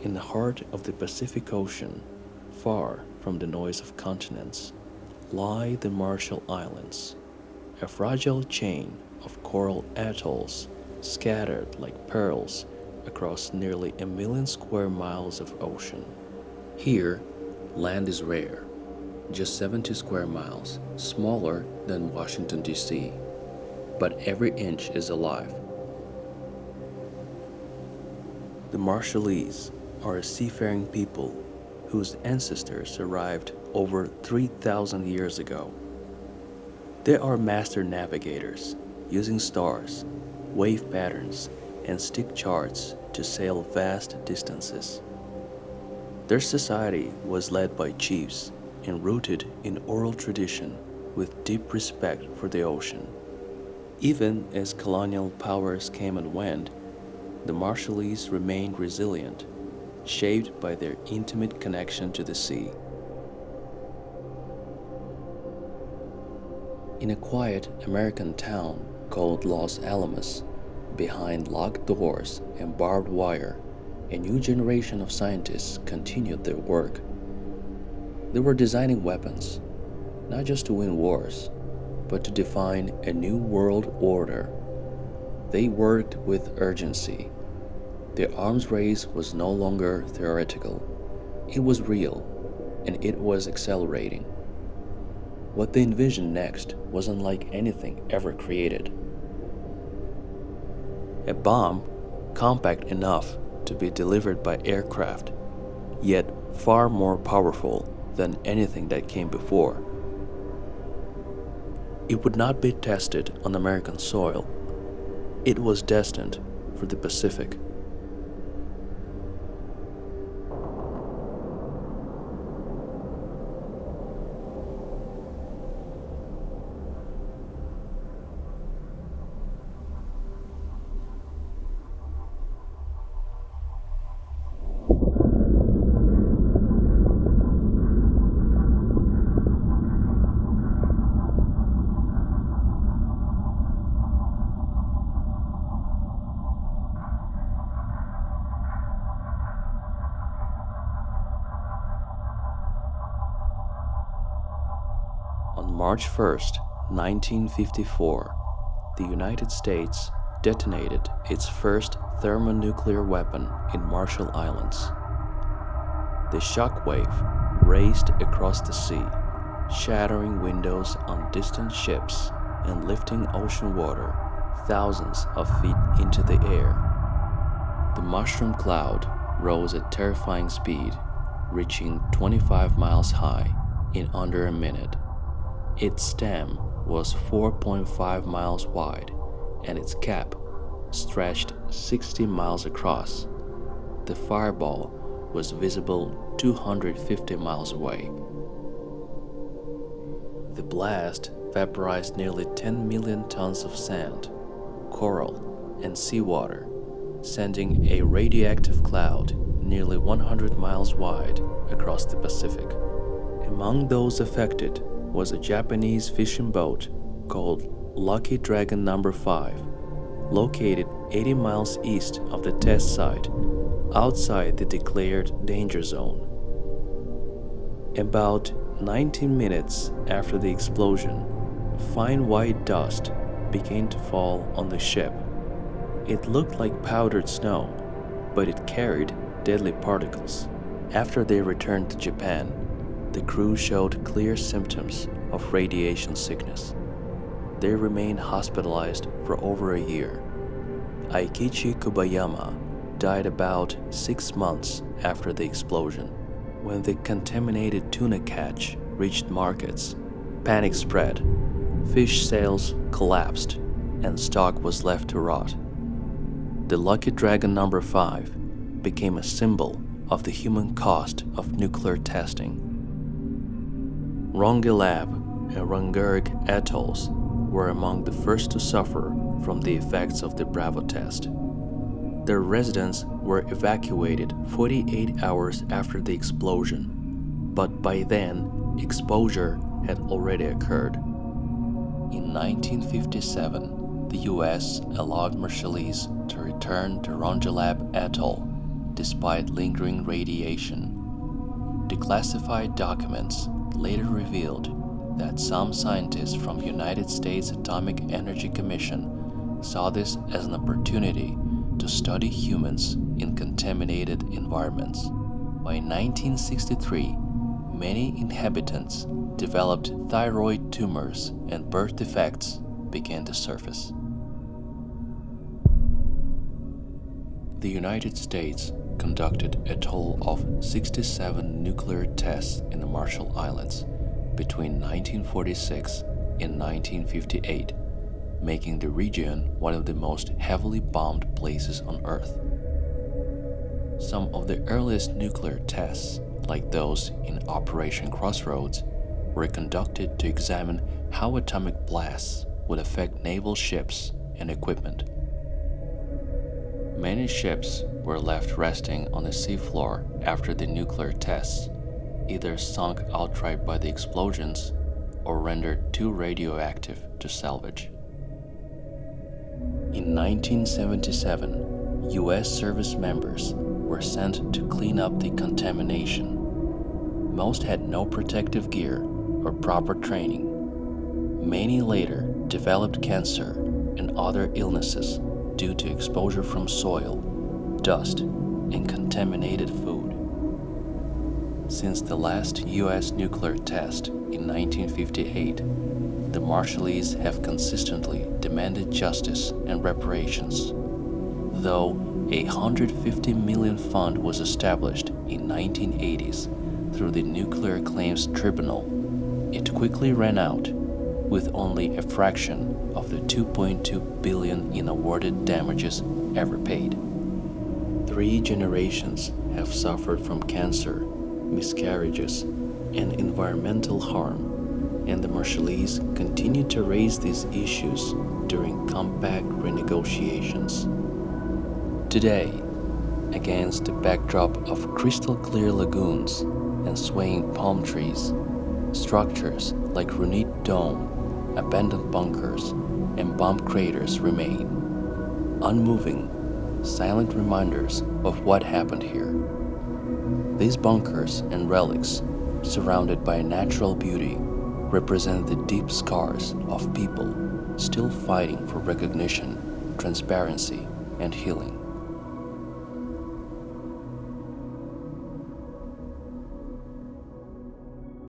In the heart of the Pacific Ocean, far from the noise of continents, lie the Marshall Islands, a fragile chain of coral atolls scattered like pearls across nearly a million square miles of ocean. Here, land is rare, just 70 square miles, smaller than Washington, D.C., but every inch is alive. The Marshallese are a seafaring people whose ancestors arrived over 3,000 years ago. They are master navigators, using stars, wave patterns, and stick charts to sail vast distances. Their society was led by chiefs and rooted in oral tradition with deep respect for the ocean. Even as colonial powers came and went, the Marshallese remained resilient, shaped by their intimate connection to the sea. In a quiet American town called Los Alamos, behind locked doors and barbed wire, a new generation of scientists continued their work. They were designing weapons, not just to win wars, but to define a new world order. They worked with urgency. The arms race was no longer theoretical. It was real, and it was accelerating. What they envisioned next was unlike anything ever created. A bomb compact enough to be delivered by aircraft, yet far more powerful than anything that came before. It would not be tested on American soil. It was destined for the Pacific. On March 1st, 1954, the United States detonated its first thermonuclear weapon in Marshall Islands. The shockwave raced across the sea, shattering windows on distant ships and lifting ocean water thousands of feet into the air. The mushroom cloud rose at terrifying speed, reaching 25 miles high in under a minute. Its stem was 4.5 miles wide, and its cap stretched 60 miles across. The fireball was visible 250 miles away. The blast vaporized nearly 10 million tons of sand, coral, and seawater, sending a radioactive cloud nearly 100 miles wide across the Pacific. Among those affected was a Japanese fishing boat called Lucky Dragon No. 5, located 80 miles east of the test site, outside the declared danger zone. About 19 minutes after the explosion, fine white dust began to fall on the ship. It looked like powdered snow, but it carried deadly particles. After they returned to Japan, the crew showed clear symptoms of radiation sickness. They remained hospitalized for over a year. Aikichi Kobayama died about 6 months after the explosion. When the contaminated tuna catch reached markets, panic spread, fish sales collapsed, and stock was left to rot. The Lucky Dragon No. 5 became a symbol of the human cost of nuclear testing. Rongelap and Rungurg atolls were among the first to suffer from the effects of the Bravo test. Their residents were evacuated 48 hours after the explosion, but by then, exposure had already occurred. In 1957, the US allowed Marshallese to return to Rongelap Atoll, despite lingering radiation. Declassified documents later revealed that some scientists from the United States Atomic Energy Commission saw this as an opportunity to study humans in contaminated environments. By 1963, many inhabitants developed thyroid tumors and birth defects began to surface. The United States conducted a total of 67 nuclear tests in the Marshall Islands between 1946 and 1958, making the region one of the most heavily bombed places on Earth. Some of the earliest nuclear tests, like those in Operation Crossroads, were conducted to examine how atomic blasts would affect naval ships and equipment. Many ships were left resting on the seafloor after the nuclear tests, either sunk outright by the explosions or rendered too radioactive to salvage. In 1977, U.S. service members were sent to clean up the contamination. Most had no protective gear or proper training. Many later developed cancer and other illnesses due to exposure from soil, dust, and contaminated food. Since the last U.S. nuclear test in 1958, the Marshallese have consistently demanded justice and reparations. Though a $150 million fund was established in 1980s through the Nuclear Claims Tribunal, it quickly ran out, with only a fraction of the $2.2 billion in awarded damages ever paid. 3 generations have suffered from cancer, miscarriages, and environmental harm, and the Marshallese continue to raise these issues during compact renegotiations. Today, against the backdrop of crystal-clear lagoons and swaying palm trees, structures like Runit Dome, abandoned bunkers, and bomb craters remain, unmoving, silent reminders of what happened here. These bunkers and relics, surrounded by natural beauty, represent the deep scars of people still fighting for recognition, transparency, and healing.